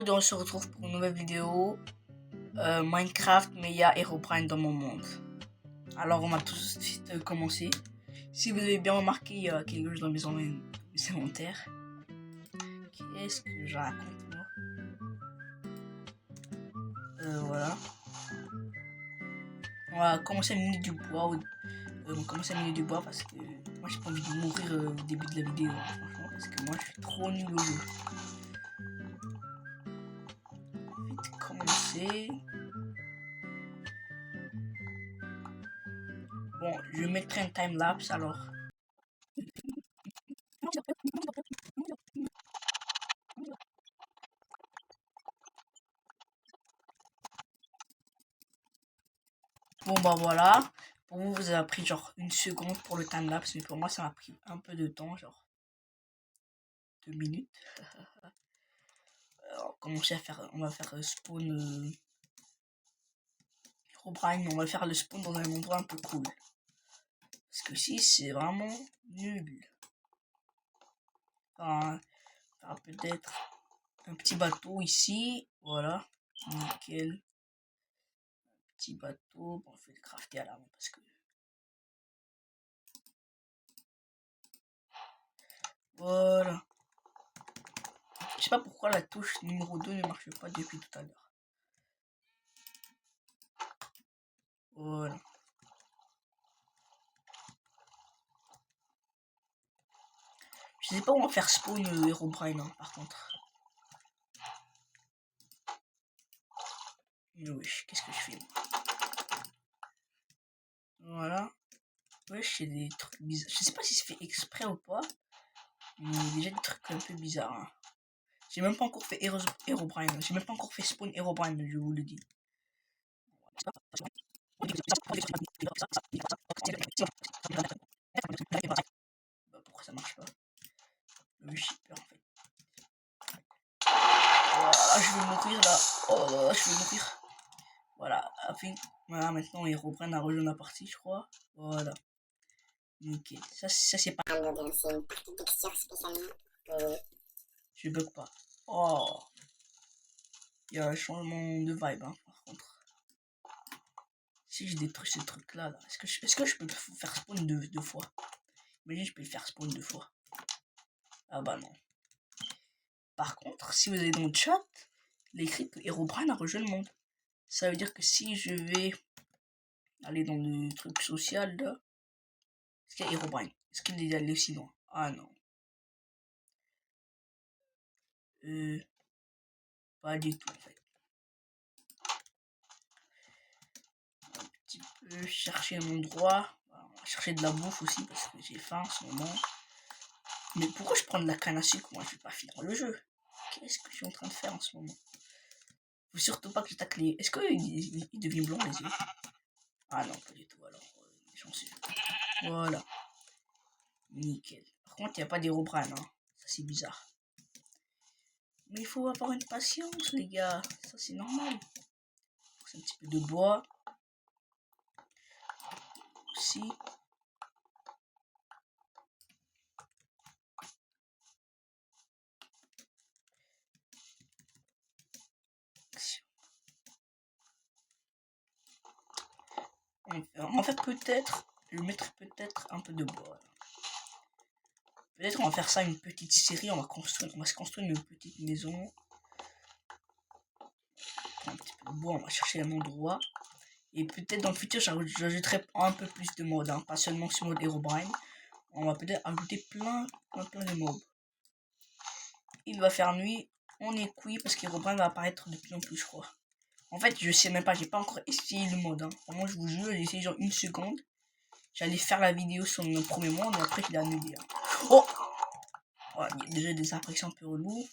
On se retrouve pour une nouvelle vidéo Minecraft, mais il y a Herobrine dans mon monde. Alors on va tout de suite commencer. Si vous avez bien remarqué, il y a quelque chose dans mes inventaires. Qu'est-ce que je raconte moi? Voilà. On va commencer à miner du bois. On va commencer à miner du bois parce que moi j'ai pas envie de mourir au début de la vidéo, hein, franchement, parce que moi je suis trop nul au jeu. Vite commencer. Bon, je mettrai un time-lapse alors. Bon bah voilà, pour vous, vous avez pris genre une seconde pour le time-lapse, mais pour moi ça m'a pris un peu de temps, genre 2 minutes. Alors, on va faire spawn Herobrine, on va faire le spawn dans un endroit un peu cool. Parce que si c'est vraiment nul. Enfin, peut-être un petit bateau ici, voilà, nickel. Petit bateau, bon, je vais le crafter à la main parce que... Voilà. Je sais pas pourquoi la touche numéro 2 ne marche pas depuis tout à l'heure. Voilà. Je sais pas où on va faire spawn Herobrine, hein, par contre. Mais wesh, qu'est-ce que je fais? Voilà. Wesh, c'est des trucs bizarres. Je sais pas si c'est fait exprès ou pas. Mais déjà des trucs un peu bizarres. Hein. J'ai même pas encore fait Herobrine. J'ai même pas encore fait spawn Herobrine, je vous le dis. Bah, pourquoi ça marche pas? Le shipper en fait. Voilà, je vais mourir là. Oh là là, je vais mourir. Voilà, voilà, maintenant Herobrine a rejoint la partie, je crois. Voilà. Nickel. Ça c'est pas. C'est une petite texture spécialement que Je bug pas. Oh. Il y a un changement de vibe, hein, par contre. Si je détruis ce truc là, est-ce que je peux le faire spawn deux fois? Imagine, je peux le faire spawn 2 fois. Ah bah non. Par contre, si vous allez dans le chat, il est écrit que Herobrine a rejoint le monde. Ça veut dire que si je vais aller dans le truc social là, est-ce qu'il y a Herobrine? Est-ce qu'il est allé aussi loin? Ah non. Pas du tout en fait. Un petit peu chercher un endroit. On va chercher de la bouffe aussi parce que j'ai faim en ce moment. Mais pourquoi je prends de la canne à sucre? Moi je vais pas finir le jeu. Qu'est-ce que je suis en train de faire en ce moment? Faut surtout pas que j'attaque les... Est-ce qu'il devient blanc les yeux? Ah non, pas du tout, alors chanceux. Voilà. Nickel. Par contre, il n'y a pas d'Herobrine, hein. Ça c'est bizarre. Mais il faut avoir une patience, les gars. Ça c'est normal. C'est un petit peu de bois. Aussi. En fait, peut-être, je mettrai peut-être un peu de bois. Peut-être on va faire ça une petite série. On va se construire une petite maison. Un petit peu de bois, on va chercher un endroit. Et peut-être dans le futur, j'ajouterai un peu plus de modes, hein, pas seulement ce mode Herobrine. On va peut-être ajouter plein de mobs. Il va faire nuit, on est cuit parce qu'Herobrine va apparaître de plus en plus, je crois. En fait, je sais même pas, j'ai pas encore essayé le mode. Hein. Vraiment, je vous jure, j'ai essayé genre 1 seconde. J'allais faire la vidéo sur mon premier mois, mais après, je l'ai annulé. Hein. Oh ouais, il y a déjà des impressions un peu reloues.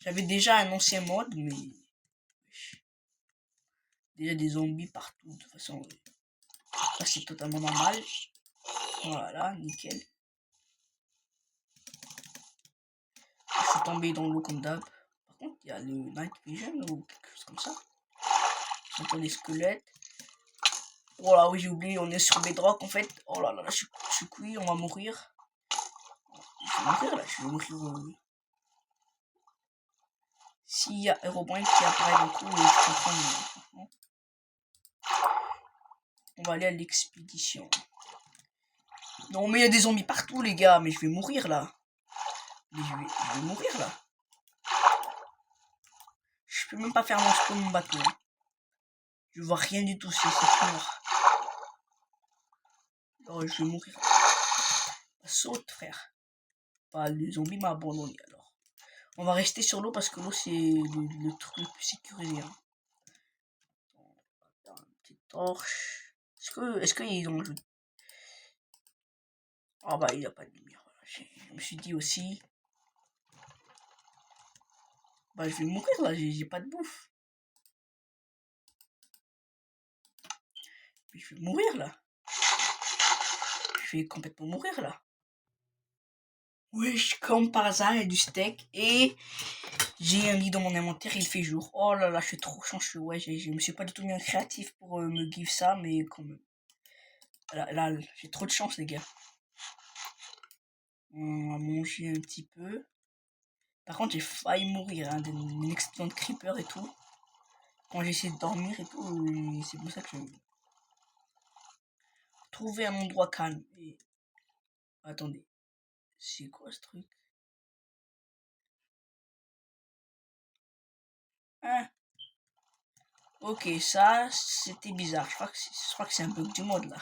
J'avais déjà un ancien mode, mais... Déjà des zombies partout, de toute façon. Ça, c'est totalement normal. Voilà, nickel. Je suis tombé dans l'eau comme d'hab. Par contre, il y a le night vision ou quelque chose comme ça. J'entends des squelettes. Oh là, oui, j'ai oublié, on est sur Bedrock en fait. Oh là là, je suis cuit, on va mourir. Je vais mourir là, je vais mourir. S'il y a Herobrine qui apparaît d'un coup, je comprends mieux, franchement. On va aller à l'expédition. Non, mais il y a des zombies partout, les gars. Mais je vais mourir, là. Mais je vais mourir, là. Je peux même pas faire mon spawn, mon bateau. Je vois rien du tout, c'est tout noir. Oh, je vais mourir. Saute, frère. Bah, le zombie m'a abandonné, alors. On va rester sur l'eau parce que l'eau, c'est le truc le plus sécurisé. Hein. Attends, une petite torche. Est-ce qu'ils ont... Ah bah, il n'y a pas de lumière. Voilà. Je me suis dit aussi... Bah, je vais mourir, là. J'ai pas de bouffe. Je vais mourir, là. Je vais complètement mourir, là. Wesh, comme par hasard, il y a du steak et j'ai un lit dans mon inventaire, il fait jour. Oh là là, je suis trop chanceux. Ouais, je me suis pas du tout bien créatif pour me give ça, mais quand même. Là j'ai trop de chance, les gars. On va manger un petit peu. Par contre, j'ai failli mourir hein, d'un explosion de creeper et tout. Quand j'ai essayé de dormir et tout, c'est pour ça que j'ai trouvé un endroit calme. Et... Attendez, c'est quoi ce truc? Hein? Ok, ça, c'était bizarre. Je crois que c'est un bug du mode, là.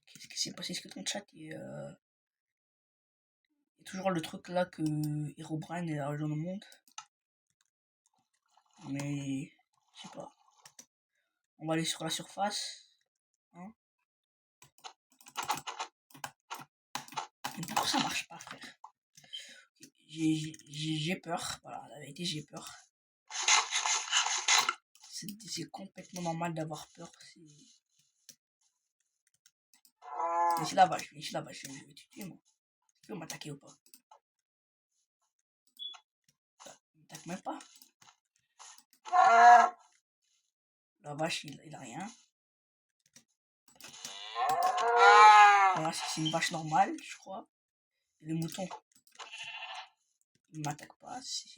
Qu'est-ce qui s'est passé? Est-ce que ton chat est... Il y a toujours le truc, là, que Herobrine est la région du monde. Mais... Je sais pas. On va aller sur la surface. Hein? Mais pourquoi ça marche pas, frère? J'ai peur. Voilà, la vérité, j'ai peur. C'est complètement normal d'avoir peur. Viens là-bas, viens là-bas, je vais te tuer, moi. Tu peux m'attaquer ou pas? Il m'attaque même pas. La vache, il a rien. Voilà, c'est une vache normale, je crois. Et le mouton, il m'attaque pas. C'est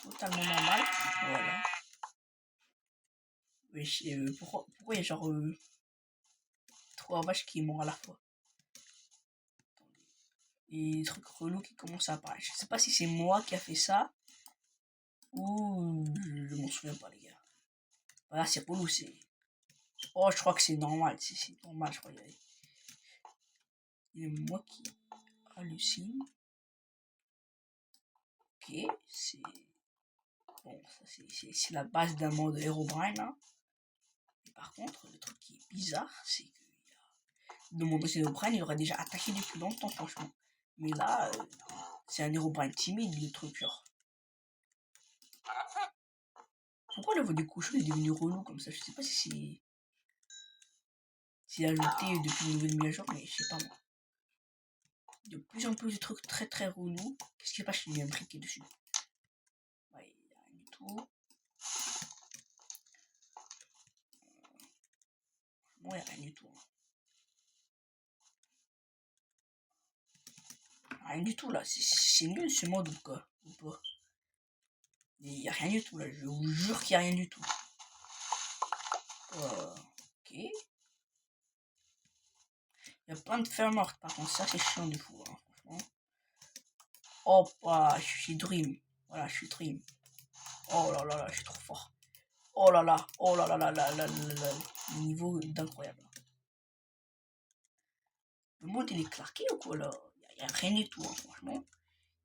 totalement normal. Voilà. Mais pourquoi il y a genre 3 vaches qui meurent à la fois? Et des trucs relous qui commencent à apparaître. Je sais pas si c'est moi qui a fait ça ou je m'en souviens pas, les gars. Voilà, c'est relou, c'est. Oh, je crois que c'est normal. C'est normal, je crois. Il y a moi qui hallucine. Ok, c'est. Bon, ça c'est la base d'un mode Herobrine. Hein. Et par contre, le truc qui est bizarre, c'est que dans mon dossier Herobrine, il aurait déjà attaqué depuis longtemps, franchement. Mais là, c'est un Herobrine timide, le truc, genre. Pourquoi la voix du cochon est devenue relou comme ça? Je sais pas si c'est ajouté depuis une nouvelle mise à jour, mais je sais pas moi. De plus en plus de trucs très très relous. Qu'est-ce qui se passe? Il y a un briquet qui est dessus. Ouais, il n'y a rien du tout. Non, il n'y a rien du tout. Hein. Rien du tout là. C'est nul ce mode ou quoi? Ou pas? Il n'y a rien du tout là. Je vous jure qu'il n'y a rien du tout. Ok. Il y a plein de fers mortes. Par contre, ça c'est chiant du coup. Hein, franchement. Oh, voilà, je suis Dream. Voilà, je suis Dream. Oh là là là, je suis trop fort. Oh là là, oh là là là là là là là. Le niveau d'incroyable. Le mode il est claqué ou quoi là? Il n'y a rien du tout, hein, franchement.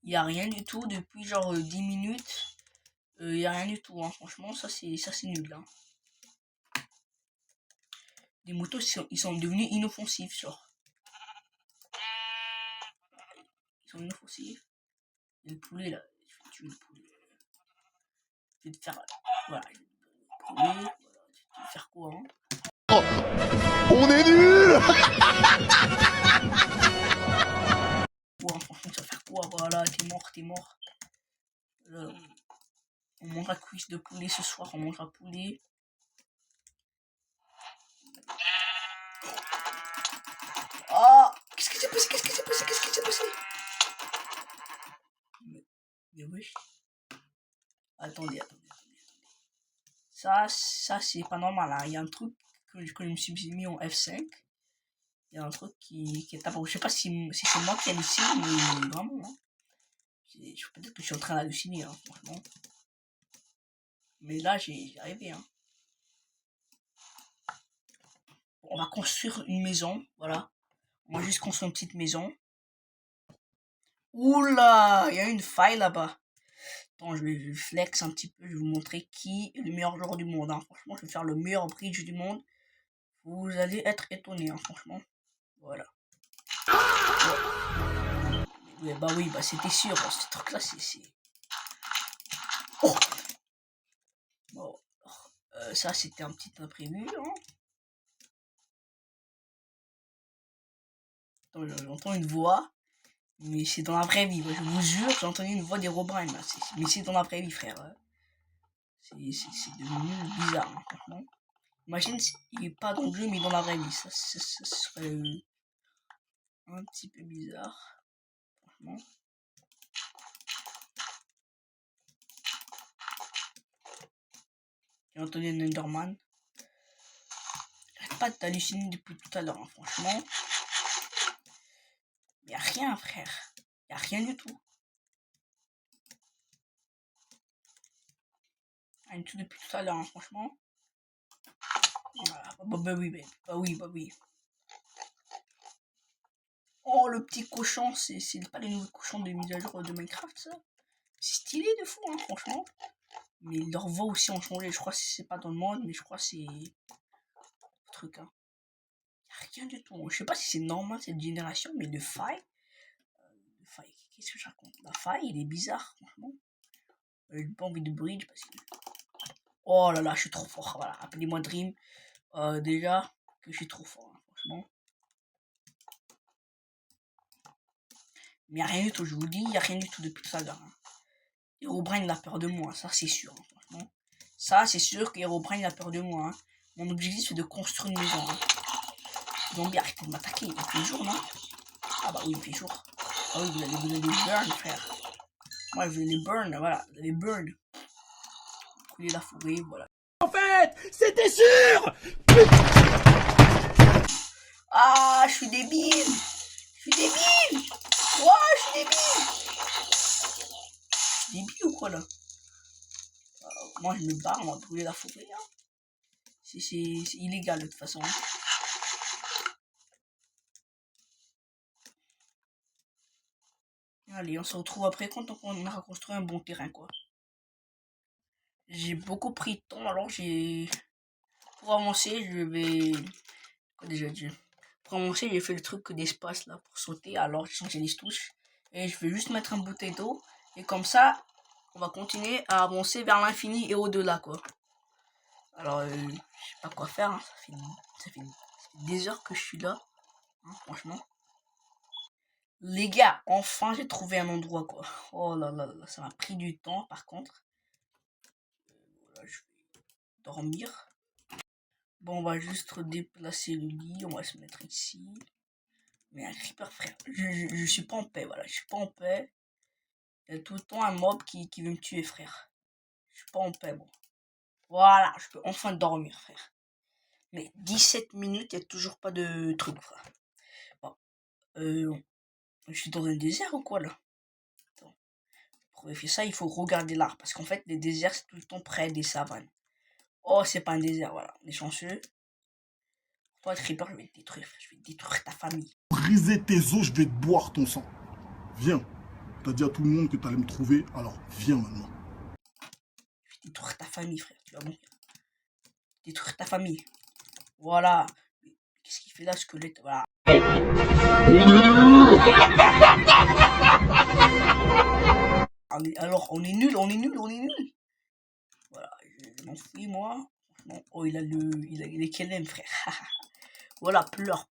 Il n'y a rien du tout depuis genre 10 minutes. Il n'y a rien du tout, hein, franchement, ça c'est nul. Hein. Les motos ils sont devenus inoffensifs, genre. Ils sont inoffensifs. Et le poulet là, je vais tuer le poulet. Je vais te faire. Voilà, je vais te poulet. Voilà, tu vas faire quoi, hein? Oh, on est nuls. Quoi, hein, franchement, tu vas faire quoi? Voilà, t'es mort, t'es mort. On mangera cuisse de poulet ce soir, on mangera poulet. Oh, qu'est-ce qui s'est passé? Qu'est-ce qui s'est passé? Qu'est-ce qui s'est passé? Mais oui. Attendez. Ça c'est pas normal, hein. Il y a un truc que je me suis mis en F5. Il y a un truc qui est pas bon. Je sais pas si c'est moi qui hallucine, mais vraiment, hein. Peut-être que je suis en train d'halluciner, hein, franchement. Mais là, j'ai arrivé, hein. On va construire une maison, voilà. On va juste construire une petite maison. Oula, il y a une faille là-bas. Attends, je vais flex un petit peu, je vais vous montrer qui est le meilleur joueur du monde, hein. Franchement, je vais faire le meilleur bridge du monde. Vous allez être étonnés, hein, franchement. Voilà. Ouais, bah oui, bah c'était sûr, hein, ce truc-là, c'est... Oh bon, ça, c'était un petit imprévu, hein. Attends, j'entends une voix, mais c'est dans la vraie vie, je vous jure, j'ai entendu une voix d'Herobrine, là. Mais c'est dans la vraie vie, frère. C'est devenu bizarre, hein, franchement. Imagine s'il est pas dans le jeu, mais dans la vraie vie. Ça serait un petit peu bizarre, franchement. J'ai entendu un Enderman. J'arrête pas d'halluciner depuis tout à l'heure, hein, franchement. Y'a rien, frère. Y'a rien du tout. Rien du tout depuis tout à l'heure, hein, franchement. Voilà. Bah oui. Oh, le petit cochon, c'est pas les nouveaux cochons de mise à jour de Minecraft, ça. C'est stylé de fou, hein, franchement. Mais leurs voix aussi ont changé. Je crois que c'est pas dans le monde, mais je crois que c'est... truc, hein. Y'a rien du tout. Je sais pas si c'est normal cette génération, mais le faille... qu'est-ce que je raconte? La faille, il est bizarre, franchement. J'ai pas envie de bridge parce que... Oh là là, je suis trop fort. Voilà, appelez-moi Dream. Déjà, que je suis trop fort, hein, franchement. Mais y'a rien du tout, je vous le dis, y'a rien du tout depuis tout à l'heure. Hein. Herobrine il a peur de moi, ça c'est sûr, hein, franchement. Ça c'est sûr que Herobrine il a peur de moi. Hein. Mon objectif c'est de construire une maison. Hein. Zombie, arrêtez de m'attaquer, il fait jour, non? Ah bah oui, il fait jour. Ah oui, vous allez burn, frère. Moi je vais les burn, voilà, vous allez burn. Couler la forêt, voilà. En fait, c'était sûr. Ah, je suis débile. Je suis débile. Ouah, je suis débile. Je suis débile ou quoi là? Moi je me barre, on va brûler la forêt. Hein. C'est illégal de toute façon. Hein. Allez, on se retrouve après quand on a reconstruit un bon terrain, quoi. J'ai beaucoup pris de temps, alors pour avancer, je vais... Quoi déjà dire? Pour avancer, j'ai fait le truc d'espace, là, pour sauter, alors j'ai changé les touches. Et je vais juste mettre un bouteille d'eau, et comme ça, on va continuer à avancer vers l'infini et au-delà, quoi. Alors, je sais pas quoi faire, hein. Ça fait des heures que je suis là, hein, franchement. Les gars, enfin j'ai trouvé un endroit, quoi. Oh là là là, ça m'a pris du temps par contre. Voilà, je vais dormir. Bon, on va juste déplacer le lit, on va se mettre ici. Mais un creeper, frère, je suis pas en paix, voilà, je suis pas en paix. Il y a tout le temps un mob qui veut me tuer, frère. Je suis pas en paix, bon. Voilà, je peux enfin dormir, frère. Mais 17 minutes, il n'y a toujours pas de truc, frère. Bon, je suis dans un désert ou quoi, là? Pour vérifier ça, il faut regarder l'arbre. Parce qu'en fait, les déserts, c'est tout le temps près des savanes. Oh, c'est pas un désert, voilà. On est chanceux. Toi, Creeper, je vais te détruire, frère. Je vais détruire ta famille. Briser tes os, je vais te boire ton sang. Viens. T'as dit à tout le monde que t'allais me trouver, alors viens maintenant. Je vais détruire ta famille, frère. Tu vas mourir. Détruire ta famille. Voilà. Qu'est-ce qu'il fait là, squelette? Voilà. Alors, on est nul. Voilà, je m'enfuis, moi. Franchement, oh, il a les KLM, frère. Voilà, pleure.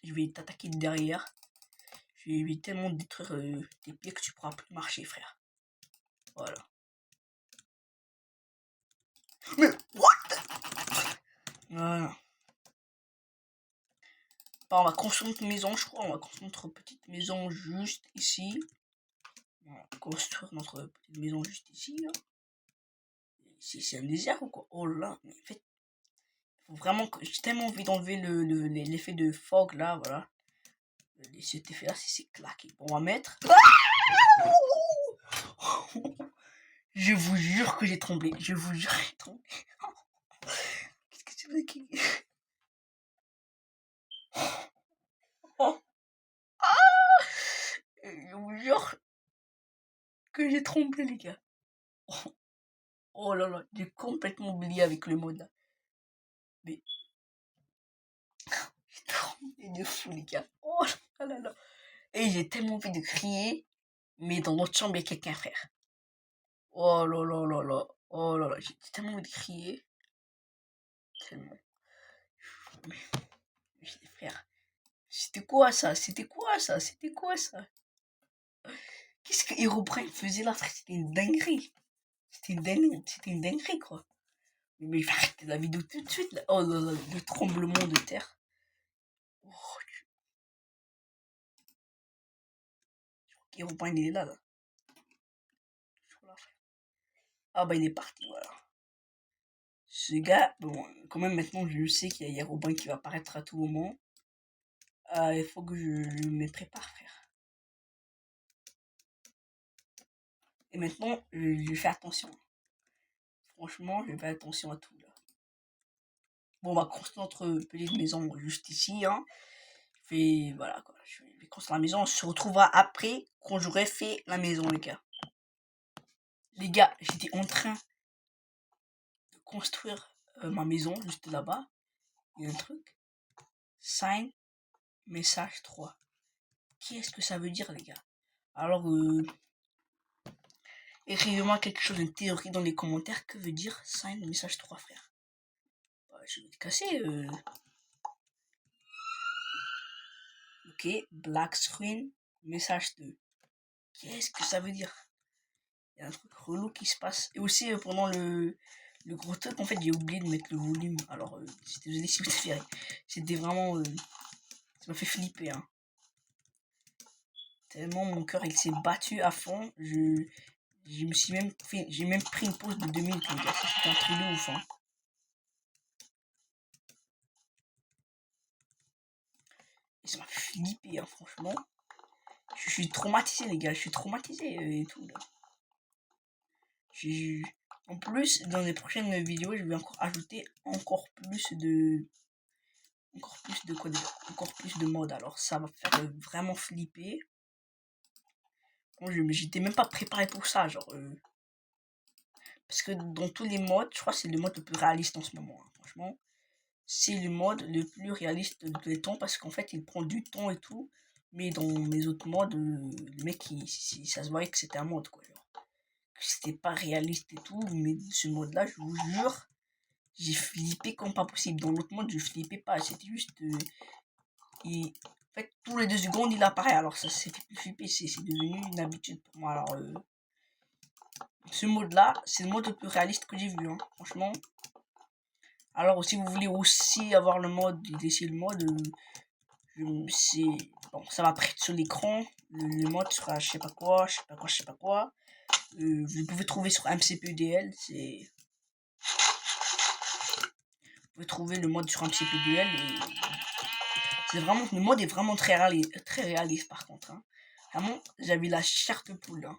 Je vais t'attaquer de derrière. Je vais tellement détruire tes pieds que tu pourras plus marcher, frère. Voilà. Mais, what? Voilà. Bah, on va construire notre maison, je crois. On va construire notre petite maison juste ici. On va construire notre petite maison juste ici, là. C'est un désert ou quoi? Oh là, mais en fait, faut vraiment que j'ai tellement envie d'enlever l'effet de fog là, voilà. Cet effet là, c'est claqué. Bon, on va mettre. Je vous jure que j'ai tremblé. Je vous jure que j'ai tremblé. Qu'est-ce que c'est qui... Oh. Je vous jure que j'ai tremblé, les gars. Oh là là, j'ai complètement oublié avec le mode là. Mais j'ai tremblé de fou, les gars. Oh là là là. Et j'ai tellement envie de crier, mais dans notre chambre, il y a quelqu'un, frère. Oh là là là là. Oh là là, j'ai tellement envie de crier. Tellement. Mais frère, c'était quoi ça? C'était quoi ça? C'était quoi ça? Qu'est-ce que Herobrine faisait là, frère? C'était une dinguerie. C'était une dinguerie, quoi. Mais je vais arrêter la vidéo tout de suite, là. Oh là là, le tremblement de terre. Oh, je crois qu'Herobrine, il est là, là. Ah bah, il est parti, voilà. Ce gars, bon, quand même, maintenant, je sais qu'il y a Herobrine qui va apparaître à tout moment. Il faut que je me prépare, frère. Et maintenant, je fais attention. Franchement, je fais attention à tout, là. Bon, on va construire notre petite maison juste ici, hein. Voilà, quoi. Je vais construire la maison. On se retrouvera après, quand j'aurai fait la maison, les gars. Les gars, j'étais en train de construire ma maison, juste là-bas. Il y a un truc. Sign, message 3. Qu'est-ce que ça veut dire, les gars? Alors, écrivez-moi quelque chose, une théorie dans les commentaires. Que veut dire sign, message 3, frère? Je vais te casser. Ok, black screen, message 2. Qu'est-ce que ça veut dire? Il y a un truc relou qui se passe. Et aussi, pendant le gros truc, en fait, j'ai oublié de mettre le volume. Alors, désolé si vous avez. C'était vraiment... ça m'a fait flipper, hein. Tellement mon cœur, il s'est battu à fond. Je me suis même fait... J'ai même pris une pause de 2 minutes, les gars. C'était un truc de ouf, hein. Et ça m'a fait flipper, hein, franchement. Je suis traumatisé, les gars. Je suis traumatisé et tout, là. En plus, dans les prochaines vidéos, je vais encore ajouter encore plus de modes. Alors ça va faire vraiment flipper. Bon, j'étais même pas préparé pour ça, genre parce que dans tous les modes, je crois que c'est le mode le plus réaliste en ce moment, hein. Franchement, c'est le mode le plus réaliste de tous les temps parce qu'en fait, il prend du temps et tout. Mais dans les autres modes, le mec, ça se voyait que c'était un mode, quoi. Genre, que c'était pas réaliste et tout. Mais ce mode-là, je vous jure, j'ai flippé comme pas possible. Dans l'autre mode, je flippais pas. C'était juste... en fait, tous les 2 secondes, il apparaît. Alors, ça c'était plus flippé. C'est devenu une habitude pour moi. Alors, ce mode-là, c'est le mode le plus réaliste que j'ai vu, hein, franchement. Alors, si vous voulez aussi avoir le mode, laisser le mode, bon, ça va apparaître sur l'écran. Le mode sera je sais pas quoi. Vous pouvez trouver sur MCPUDL. Vous pouvez trouver le mode sur MCPUDL et c'est vraiment, le mode est vraiment très réaliste par contre, hein. Vraiment, j'avais la chair de poule, hein.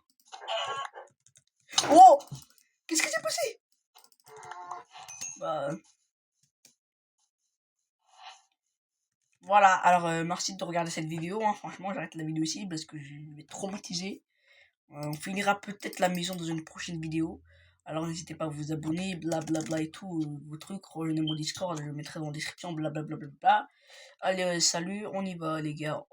Oh, qu'est-ce qui s'est passé? Bah voilà, alors merci de regarder cette vidéo, hein. Franchement, j'arrête la vidéo ici parce que je vais être traumatisé. On finira peut-être la maison dans une prochaine vidéo. Alors n'hésitez pas à vous abonner, blablabla et tout, vos trucs, rejoignez mon Discord, je le mettrai dans la description, blablabla. Allez, salut, on y va les gars.